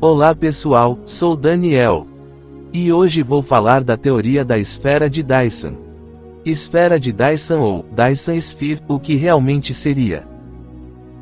Olá pessoal, sou Daniel. E hoje vou falar da teoria da esfera de Dyson. Esfera de Dyson ou Dyson Sphere, o que realmente seria?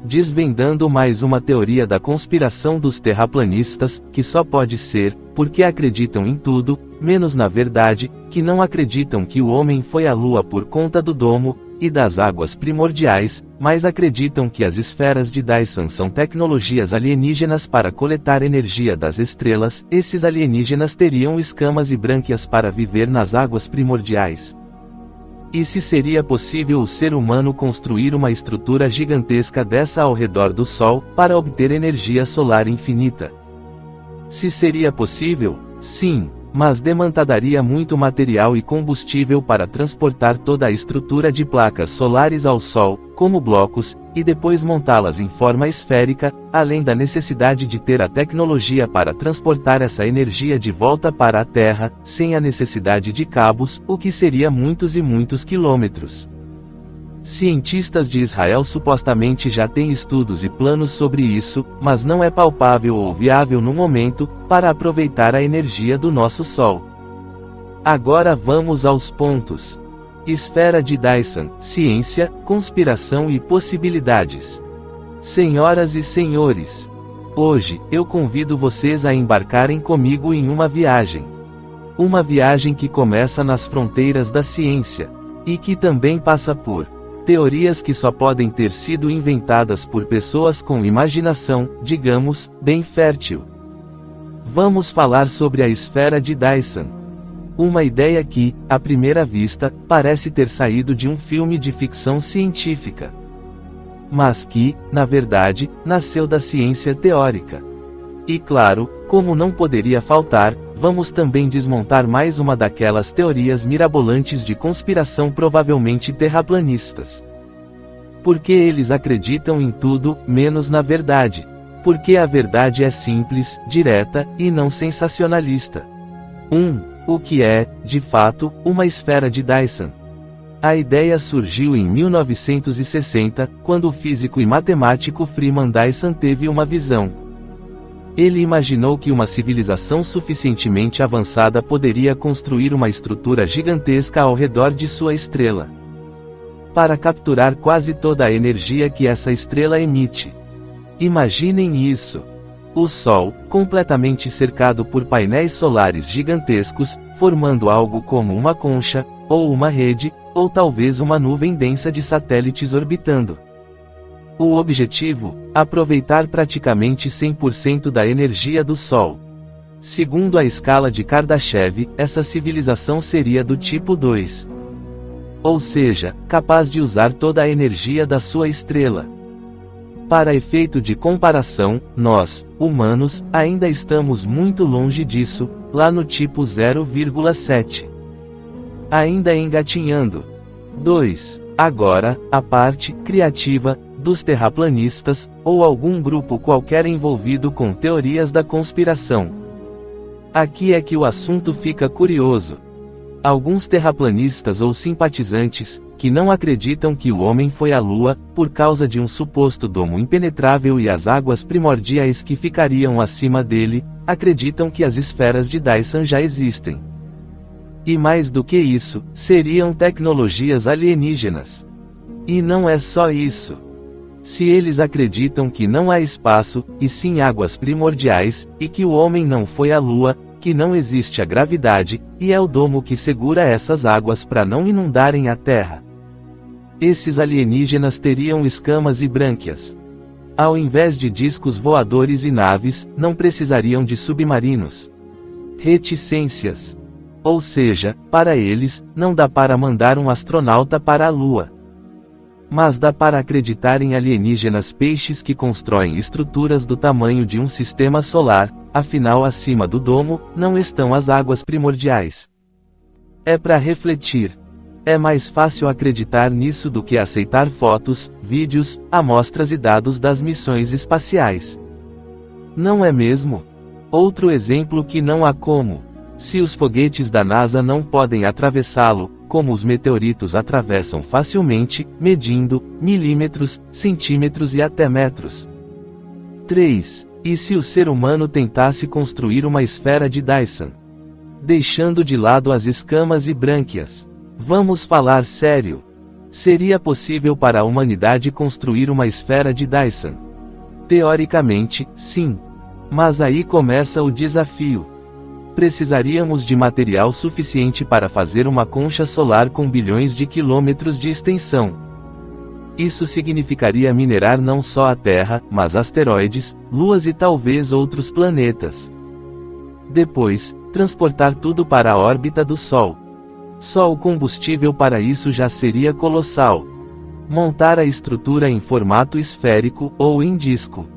Desvendando mais uma teoria da conspiração dos terraplanistas, que só pode ser, porque acreditam em tudo, menos na verdade, que não acreditam que o homem foi à Lua por conta do domo e das águas primordiais, mas acreditam que as esferas de Dyson são tecnologias alienígenas para coletar energia das estrelas. Esses alienígenas teriam escamas e brânquias para viver nas águas primordiais. E se seria possível o ser humano construir uma estrutura gigantesca dessa ao redor do Sol, para obter energia solar infinita? Se seria possível, sim, mas demandaria muito material e combustível para transportar toda a estrutura de placas solares ao Sol, como blocos, e depois montá-las em forma esférica, além da necessidade de ter a tecnologia para transportar essa energia de volta para a Terra, sem a necessidade de cabos, o que seria muitos e muitos quilômetros. Cientistas de Israel supostamente já têm estudos e planos sobre isso, mas não é palpável ou viável no momento, para aproveitar a energia do nosso Sol. Agora vamos aos pontos. Esfera de Dyson, ciência, conspiração e possibilidades. Senhoras e senhores, hoje, eu convido vocês a embarcarem comigo em uma viagem. Uma viagem que começa nas fronteiras da ciência, e que também passa por teorias que só podem ter sido inventadas por pessoas com imaginação, digamos, bem fértil. Vamos falar sobre a esfera de Dyson. Uma ideia que, à primeira vista, parece ter saído de um filme de ficção científica. Mas que, na verdade, nasceu da ciência teórica. E claro, como não poderia faltar, vamos também desmontar mais uma daquelas teorias mirabolantes de conspiração provavelmente terraplanistas. Porque eles acreditam em tudo, menos na verdade. Porque a verdade é simples, direta, e não sensacionalista. O que é, de fato, uma esfera de Dyson? A ideia surgiu em 1960, quando o físico e matemático Freeman Dyson teve uma visão. Ele imaginou que uma civilização suficientemente avançada poderia construir uma estrutura gigantesca ao redor de sua estrela, para capturar quase toda a energia que essa estrela emite. Imaginem isso. O Sol, completamente cercado por painéis solares gigantescos, formando algo como uma concha, ou uma rede, ou talvez uma nuvem densa de satélites orbitando. O objetivo? Aproveitar praticamente 100% da energia do Sol. Segundo a escala de Kardashev, essa civilização seria do tipo 2. Ou seja, capaz de usar toda a energia da sua estrela. Para efeito de comparação, nós, humanos, ainda estamos muito longe disso, lá no tipo 0,7. Ainda engatinhando. 2. Agora, a parte criativa dos terraplanistas, ou algum grupo qualquer envolvido com teorias da conspiração. Aqui é que o assunto fica curioso. Alguns terraplanistas ou simpatizantes, que não acreditam que o homem foi à Lua, por causa de um suposto domo impenetrável e as águas primordiais que ficariam acima dele, acreditam que as esferas de Dyson já existem. E mais do que isso, seriam tecnologias alienígenas. E não é só isso. Se eles acreditam que não há espaço, e sim águas primordiais, e que o homem não foi à Lua, que não existe a gravidade, e é o domo que segura essas águas para não inundarem a Terra. Esses alienígenas teriam escamas e brânquias. Ao invés de discos voadores e naves, não precisariam de submarinos. Reticências. Ou seja, para eles, não dá para mandar um astronauta para a Lua. Mas dá para acreditar em alienígenas peixes que constroem estruturas do tamanho de um sistema solar, afinal acima do domo, não estão as águas primordiais. É para refletir. É mais fácil acreditar nisso do que aceitar fotos, vídeos, amostras e dados das missões espaciais. Não é mesmo? Outro exemplo que não há como. Se os foguetes da NASA não podem atravessá-lo, como os meteoritos atravessam facilmente, medindo milímetros, centímetros e até metros. 3. E se o ser humano tentasse construir uma esfera de Dyson? Deixando de lado as escamas e brânquias. Vamos falar sério. Seria possível para a humanidade construir uma esfera de Dyson? Teoricamente, sim. Mas aí começa o desafio. Precisaríamos de material suficiente para fazer uma concha solar com bilhões de quilômetros de extensão. Isso significaria minerar não só a Terra, mas asteroides, luas e talvez outros planetas. Depois, transportar tudo para a órbita do Sol. Só o combustível para isso já seria colossal. Montar a estrutura em formato esférico ou em disco.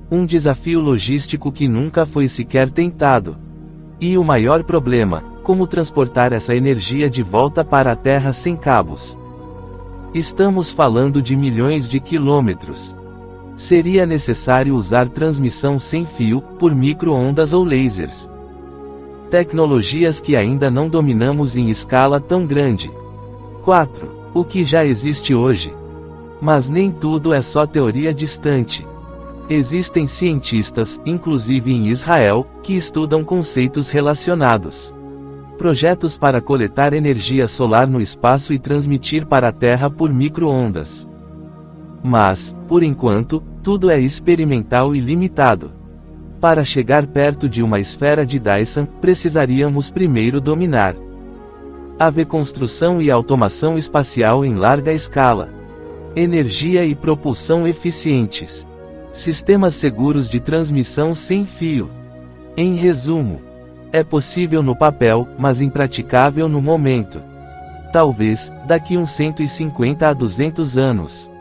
Um desafio logístico que nunca foi sequer tentado. E o maior problema, como transportar essa energia de volta para a Terra sem cabos? Estamos falando de milhões de quilômetros. Seria necessário usar transmissão sem fio, por micro-ondas ou lasers. Tecnologias que ainda não dominamos em escala tão grande. 4. O que já existe hoje. Mas nem tudo é só teoria distante. Existem cientistas, inclusive em Israel, que estudam conceitos relacionados. Projetos para coletar energia solar no espaço e transmitir para a Terra por micro-ondas. Mas, por enquanto, tudo é experimental e limitado. Para chegar perto de uma esfera de Dyson, precisaríamos primeiro dominar a construção e automação espacial em larga escala, energia e propulsão eficientes, sistemas seguros de transmissão sem fio. Em resumo, é possível no papel, mas impraticável no momento. Talvez, daqui uns 150 a 200 anos.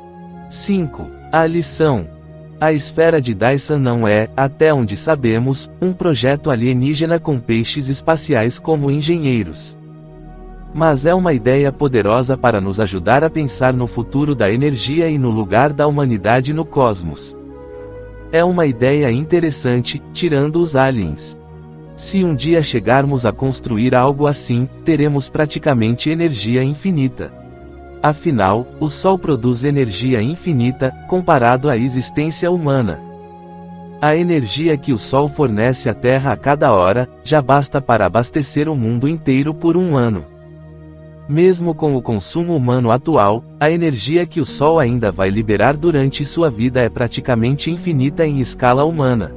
5. A lição. A esfera de Dyson não é, até onde sabemos, um projeto alienígena com peixes espaciais como engenheiros. Mas é uma ideia poderosa para nos ajudar a pensar no futuro da energia e no lugar da humanidade no cosmos. É uma ideia interessante, tirando os aliens. Se um dia chegarmos a construir algo assim, teremos praticamente energia infinita. Afinal, o Sol produz energia infinita, comparado à existência humana. A energia que o Sol fornece à Terra a cada hora, já basta para abastecer o mundo inteiro por um ano. Mesmo com o consumo humano atual, a energia que o Sol ainda vai liberar durante sua vida é praticamente infinita em escala humana.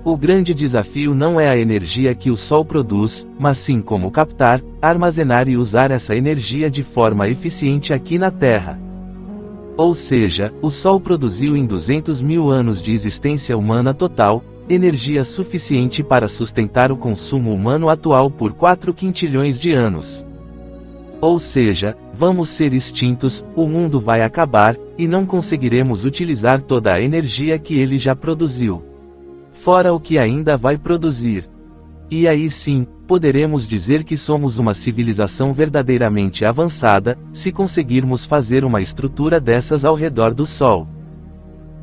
O grande desafio não é a energia que o Sol produz, mas sim como captar, armazenar e usar essa energia de forma eficiente aqui na Terra. Ou seja, o Sol produziu em 200 mil anos de existência humana total, energia suficiente para sustentar o consumo humano atual por 4 quintilhões de anos. Ou seja, vamos ser extintos, o mundo vai acabar, e não conseguiremos utilizar toda a energia que ele já produziu. Fora o que ainda vai produzir. E aí sim, poderemos dizer que somos uma civilização verdadeiramente avançada, se conseguirmos fazer uma estrutura dessas ao redor do Sol.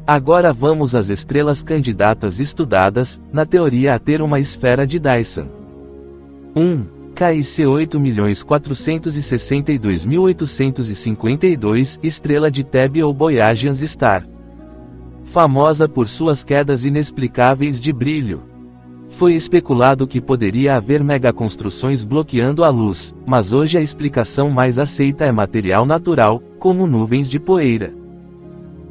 Agora vamos às estrelas candidatas estudadas, na teoria a ter uma esfera de Dyson. 1. KIC 8.462.852, estrela de Teb ou Boyajian Star. Famosa por suas quedas inexplicáveis de brilho. Foi especulado que poderia haver megaconstruções bloqueando a luz, mas hoje a explicação mais aceita é material natural, como nuvens de poeira.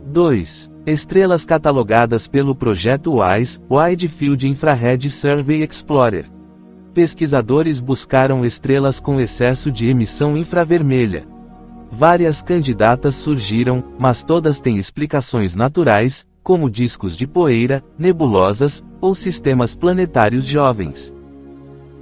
2. Estrelas catalogadas pelo projeto WISE, Wide Field Infrared Survey Explorer. Pesquisadores buscaram estrelas com excesso de emissão infravermelha. Várias candidatas surgiram, mas todas têm explicações naturais, como discos de poeira, nebulosas, ou sistemas planetários jovens.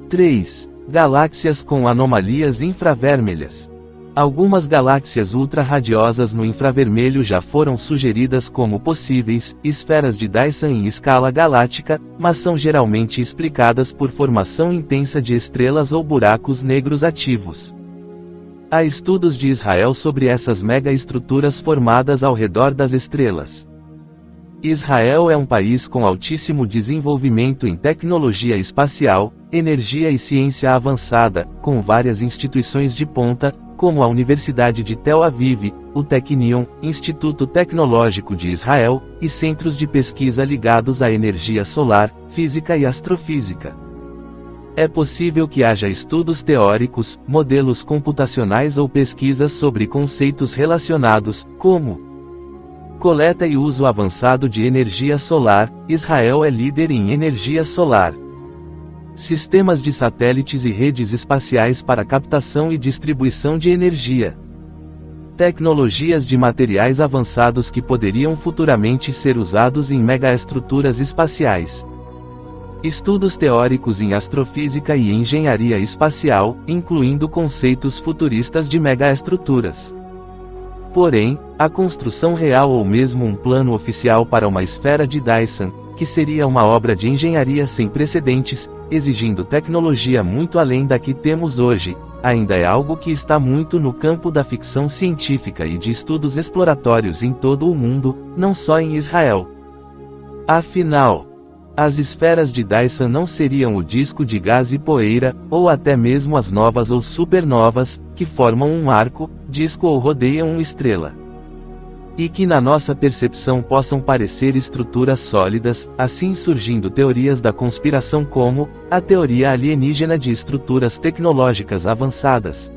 3. Galáxias com anomalias infravermelhas. Algumas galáxias ultra-radiosas no infravermelho já foram sugeridas como possíveis esferas de Dyson em escala galáctica, mas são geralmente explicadas por formação intensa de estrelas ou buracos negros ativos. Há estudos de Israel sobre essas megaestruturas formadas ao redor das estrelas. Israel é um país com altíssimo desenvolvimento em tecnologia espacial, energia e ciência avançada, com várias instituições de ponta, como a Universidade de Tel Aviv, o Technion, Instituto Tecnológico de Israel, e centros de pesquisa ligados à energia solar, física e astrofísica. É possível que haja estudos teóricos, modelos computacionais ou pesquisas sobre conceitos relacionados, como coleta e uso avançado de energia solar. Israel é líder em energia solar. Sistemas de satélites e redes espaciais para captação e distribuição de energia. Tecnologias de materiais avançados que poderiam futuramente ser usados em megaestruturas espaciais. Estudos teóricos em astrofísica e engenharia espacial, incluindo conceitos futuristas de megaestruturas. Porém, a construção real ou mesmo um plano oficial para uma esfera de Dyson, que seria uma obra de engenharia sem precedentes, exigindo tecnologia muito além da que temos hoje, ainda é algo que está muito no campo da ficção científica e de estudos exploratórios em todo o mundo, não só em Israel. Afinal, as esferas de Dyson não seriam o disco de gás e poeira, ou até mesmo as novas ou supernovas, que formam um arco, disco ou rodeiam uma estrela. E que na nossa percepção possam parecer estruturas sólidas, assim surgindo teorias da conspiração como a teoria alienígena de estruturas tecnológicas avançadas.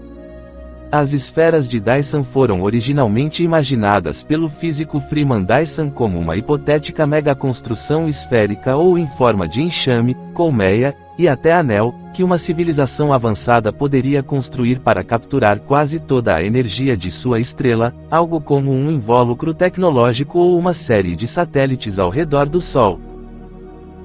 As esferas de Dyson foram originalmente imaginadas pelo físico Freeman Dyson como uma hipotética megaconstrução esférica ou em forma de enxame, colmeia, e até anel, que uma civilização avançada poderia construir para capturar quase toda a energia de sua estrela, algo como um invólucro tecnológico ou uma série de satélites ao redor do Sol.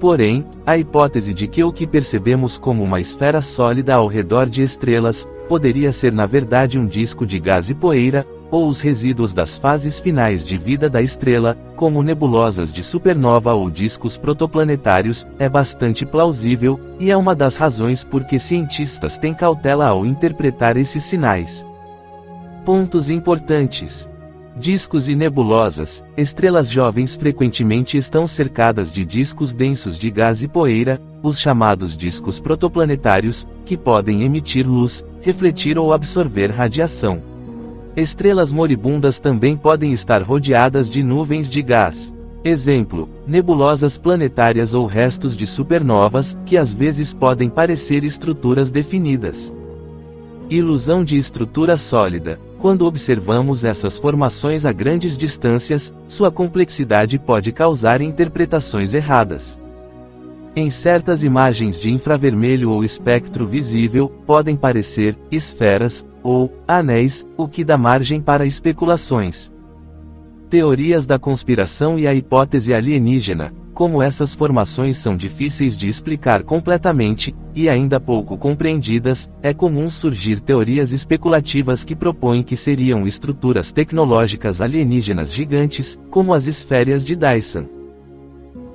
Porém, a hipótese de que o que percebemos como uma esfera sólida ao redor de estrelas, poderia ser na verdade um disco de gás e poeira, ou os resíduos das fases finais de vida da estrela, como nebulosas de supernova ou discos protoplanetários, é bastante plausível, e é uma das razões por que cientistas têm cautela ao interpretar esses sinais. Pontos importantes. Discos e nebulosas. Estrelas jovens frequentemente estão cercadas de discos densos de gás e poeira, os chamados discos protoplanetários, que podem emitir luz, refletir ou absorver radiação. Estrelas moribundas também podem estar rodeadas de nuvens de gás. Exemplo: nebulosas planetárias ou restos de supernovas, que às vezes podem parecer estruturas definidas. Ilusão de estrutura sólida. Quando observamos essas formações a grandes distâncias, sua complexidade pode causar interpretações erradas. Em certas imagens de infravermelho ou espectro visível, podem parecer esferas ou anéis, o que dá margem para especulações. Teorias da conspiração e a hipótese alienígena. Como essas formações são difíceis de explicar completamente, e ainda pouco compreendidas, é comum surgir teorias especulativas que propõem que seriam estruturas tecnológicas alienígenas gigantes, como as esferas de Dyson.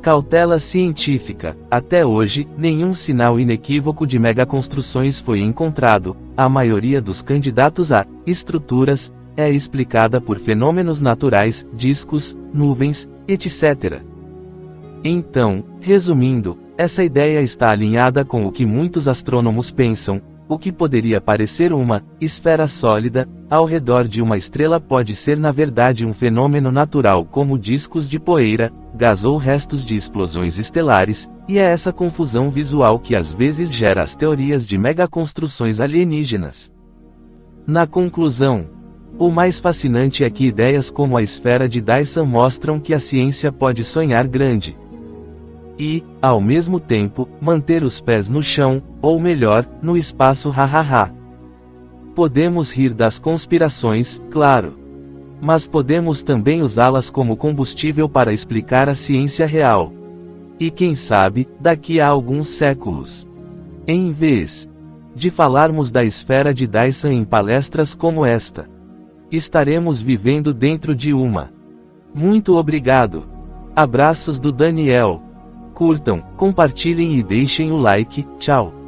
Cautela científica. Até hoje, nenhum sinal inequívoco de megaconstruções foi encontrado. A maioria dos candidatos a estruturas é explicada por fenômenos naturais, discos, nuvens, etc. Então, resumindo, essa ideia está alinhada com o que muitos astrônomos pensam. O que poderia parecer uma esfera sólida ao redor de uma estrela pode ser na verdade um fenômeno natural como discos de poeira, gás ou restos de explosões estelares, e é essa confusão visual que às vezes gera as teorias de megaconstruções alienígenas. Na conclusão, o mais fascinante é que ideias como a esfera de Dyson mostram que a ciência pode sonhar grande. E, ao mesmo tempo, manter os pés no chão, ou melhor, no espaço hahaha. Podemos rir das conspirações, claro. Mas podemos também usá-las como combustível para explicar a ciência real. E quem sabe, daqui a alguns séculos. Em vez de falarmos da esfera de Dyson em palestras como esta, estaremos vivendo dentro de uma. Muito obrigado. Abraços do Daniel. Curtam, compartilhem e deixem o like. Tchau.